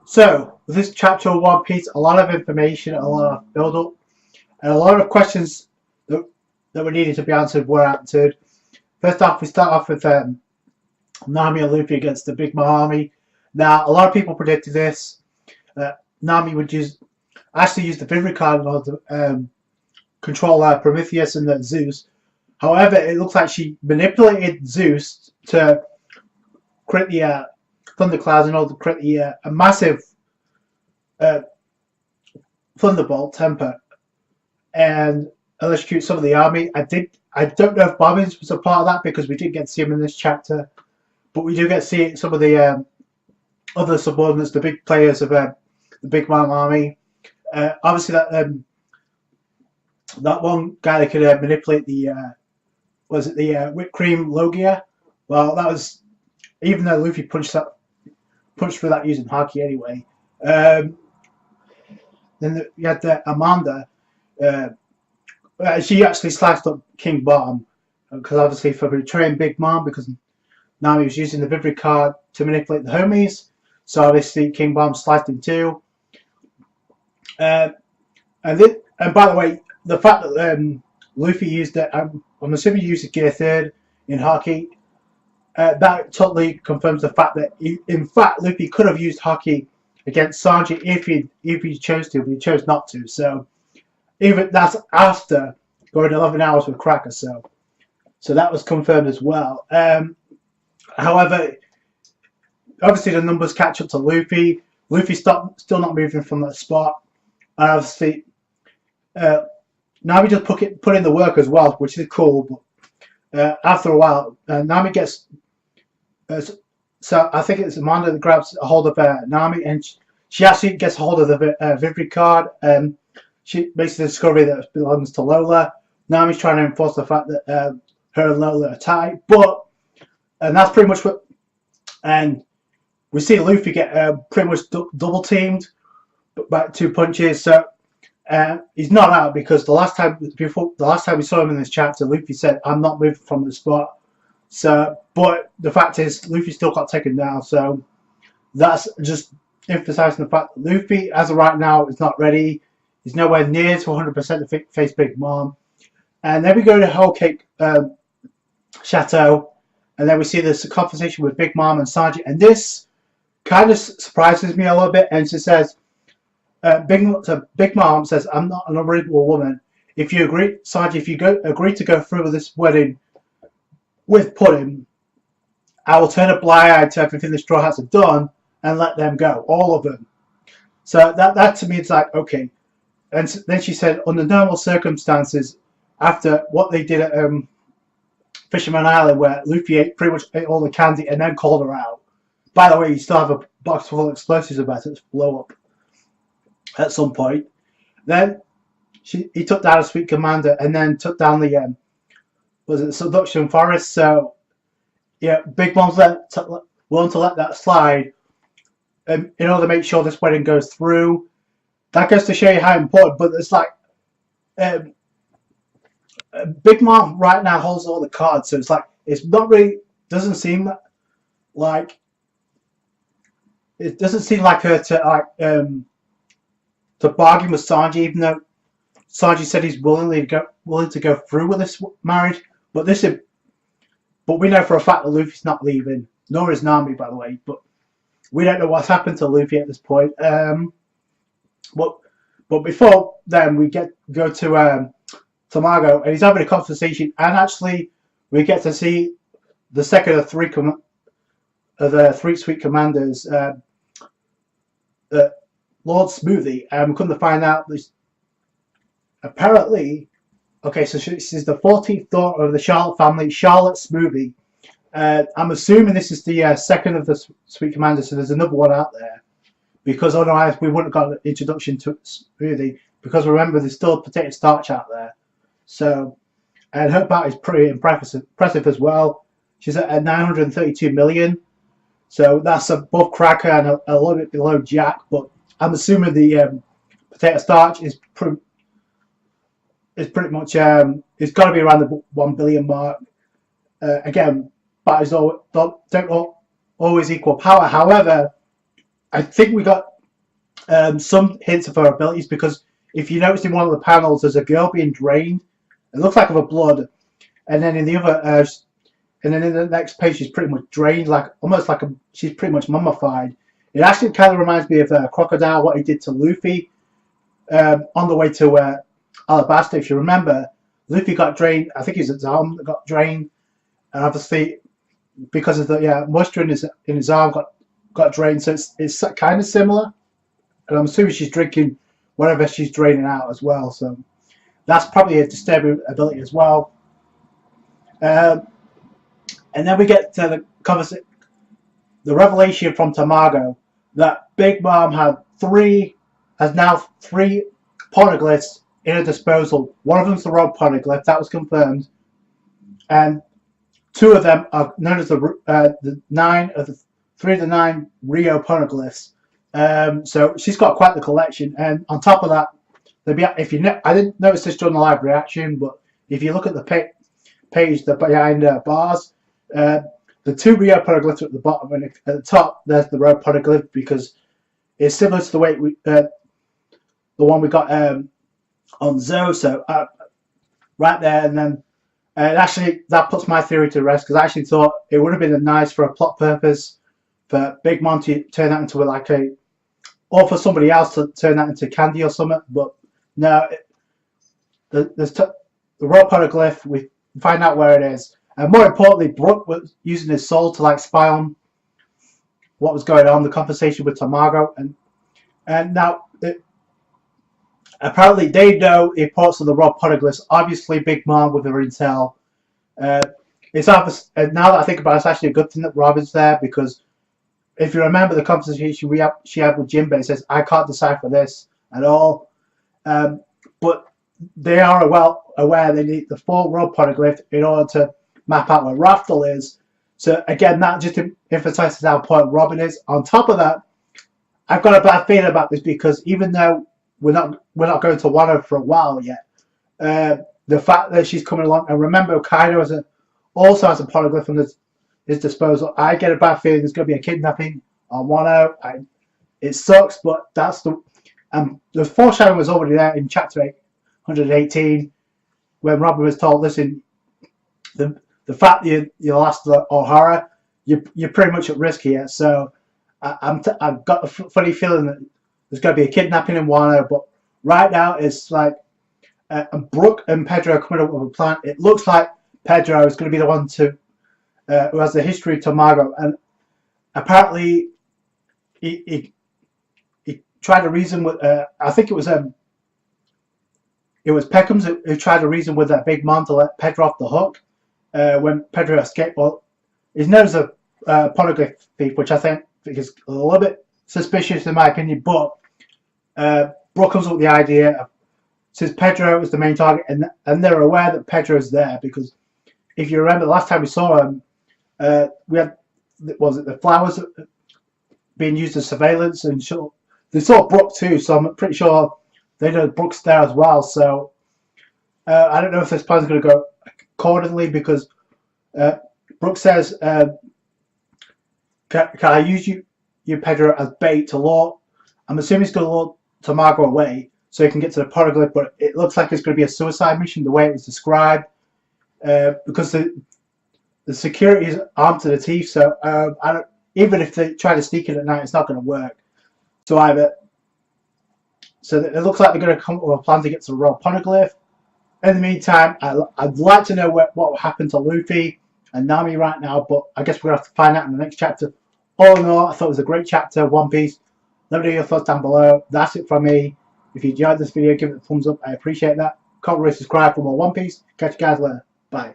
So, with this chapter of One Piece, a lot of information, a lot of build up, and a lot of questions that were needed to be answered were answered. First off, we start off with Nami and Luffy against the Big Mom army. Now, a lot of people predicted this. Nami would actually use the Vivid card in order to control Prometheus and Zeus. However, it looks like she manipulated Zeus to create the thunderclouds in order to create a massive thunderbolt temper and electrocute some of the army. I don't know if Bobbins was a part of that because we didn't get to see him in this chapter, but we do get to see some of the other subordinates, the big players of the Big Mom army. Obviously, that one guy that could manipulate the whipped cream Logia. Well, that was, even though Luffy punched through that using Haki anyway. Then you had Amanda. She actually sliced up King Bomb because obviously for betraying Big Mom, because Nami was using the Vivid card to manipulate the homies. So obviously King Bomb sliced in two. And by the way, the fact that Luffy used it, I'm assuming he used a Gear Third in Haki. That totally confirms the fact that, in fact, Luffy could have used Haki against Sanji if he chose to, but he chose not to. So even that's after going 11 hours with Cracker. So that was confirmed as well. However, obviously the numbers catch up to Luffy. Luffy still not moving from that spot. And obviously, Nami just put in the work as well, which is cool. But after a while, Nami gets. So I think it's Amanda that grabs a hold of Nami, and she actually gets a hold of the Vivid card. She makes the discovery that it belongs to Lola. Nami's trying to enforce the fact that her and Lola are tight, and that's pretty much what. And we see Luffy get pretty much double teamed by 2 punches. So he's not out because the last time we saw him in this chapter, Luffy said, "I'm not moving from the spot." So, but the fact is, Luffy still got taken down. So that's just emphasizing the fact that Luffy, as of right now, is not ready. He's nowhere near to 100% to face Big Mom. And then we go to Whole Cake Chateau, and then we see this conversation with Big Mom and Sanji. And this kind of surprises me a little bit. And she says, Big Mom says, "I'm not an unreasonable woman. If you agree, Sanji, if you agree to go through with this wedding with Pudding, I will turn a blind eye to everything the Straw Hats have done and let them go, all of them." So that to me, it's like, okay. And then she said, under normal circumstances, after what they did at Fisherman Island, where Luffy pretty much ate all the candy and then called her out. By the way, you still have a box full of explosives about it to blow up at some point. Then he took down a Sweet Commander and then took down the Seduction Forest. So yeah, Big Mom's willing to let that slide in order to make sure this wedding goes through. That goes to show you how important. But it's like Big Mom right now holds all the cards, so it's like it's not really doesn't seem like her to bargain with Sanji, even though Sanji said he's willing to go through with this marriage. But we know for a fact that Luffy's not leaving, nor is Nami, by the way. But we don't know what's happened to Luffy at this point. But before then, we go to Tamago, and he's having a conversation, and actually we get to see the second of the three Sweet Commanders, Lord Smoothie, and we come to find out this apparently. Okay, so this is the 14th daughter of the Charlotte family, Charlotte Smoothie. I'm assuming this is the second of the Sweet Commanders, so there's another one out there. Because otherwise we wouldn't have got an introduction to Smoothie. Because remember, there's still potato starch out there. So, and her bat is pretty impressive as well. She's at 932 million. So that's above Cracker and a little bit below Jack. But I'm assuming the potato starch is pretty much it's got to be around the 1 billion mark. Again, batteries don't always equal power. However, I think we got some hints of her abilities, because if you notice in one of the panels, there's a girl being drained. It looks like of her blood, and then in the other, and then in the next page, she's pretty much drained, like almost like she's pretty much mummified. It actually kind of reminds me of Crocodile, what he did to Luffy on the way to Alabasta. If you remember, Luffy got drained. I think his arm got drained, and obviously because of the moisture in his arm got drained. So it's kind of similar. And I'm assuming she's drinking whatever she's draining out as well. So that's probably a disturbing ability as well. And then we get to the revelation from Tamago that Big Mom has now three poneglyphs in her disposal. One of them's the rogue poneglyph, that was confirmed, and two of them are known as the three of the 9 Rio poneglyphs. So she's got quite the collection, and on top of that, I didn't notice this during the live reaction, but if you look at the page behind bars, the 2 Rio poneglyphs are at the bottom, and at the top there's the rogue poneglyph, because it's similar to the way the one we got on Zoe. So right there, and then actually that puts my theory to rest, because I actually thought it would have been nice for a plot purpose for Big Mom to turn that into or for somebody else to turn that into candy or something. But no, the rogue poneglyph, we find out where it is, and more importantly, Brook was using his soul to spy on what was going on, the conversation with Tamago, and now apparently they know the importance of the rogue poneglyphs. Obviously, Big Mom with her intel. It's obvious, and now that I think about it, it's actually a good thing that Robin's there, because if you remember the conversation she had with Jinbei, it says, I can't decipher this at all. But they are well aware they need the full rogue poneglyph in order to map out where Raftel is. So again, that just emphasizes how important Robin is. On top of that, I've got a bad feeling about this, because even though we're not going to Wano for a while yet, the fact that she's coming along, and remember Kaido also has a poneglyph in his disposal, I get a bad feeling there's going to be a kidnapping on Wano. It sucks, but that's the foreshadowing was already there in chapter 118, when Robin was told, listen, the fact that you lost the O'Hara, you're pretty much at risk here. So I've got a funny feeling that there's going to be a kidnapping in Wano, but right now it's like Brook and Pedro are coming up with a plan. It looks like Pedro is going to be the one who has the history of Tamago, and apparently he tried to reason with I think it was Peckham's who tried to reason with that Big Mom to let Pedro off the hook when Pedro escaped. Well, he's known as a poneglyph thief, which I think is a little bit suspicious in my opinion, but Brook comes up with the idea, since Pedro was the main target, and they're aware that Pedro's there, because if you remember the last time we saw him, we had, was it the flowers being used as surveillance, and they saw Brook too, so I'm pretty sure they know Brook's there as well. So I don't know if this plan's going to go accordingly, because Brook says, can I use you Pedro as bait to lure? I'm assuming he's going to lure Tamago away so he can get to the poneglyph, but it looks like it's going to be a suicide mission the way it was described, because the security is armed to the teeth. So even if they try to sneak in at night, it's not going to work. So it looks like they're going to come up with a plan to get to the royal poneglyph. In the meantime, I'd like to know what happened to Luffy and Nami right now, but I guess we're going to have to find out in the next chapter. All in all, I thought it was a great chapter, One Piece. Let me know your thoughts down below. That's it from me. If you enjoyed this video, give it a thumbs up. I appreciate that. Comment, rate, subscribe for more One Piece. Catch you guys later. Bye.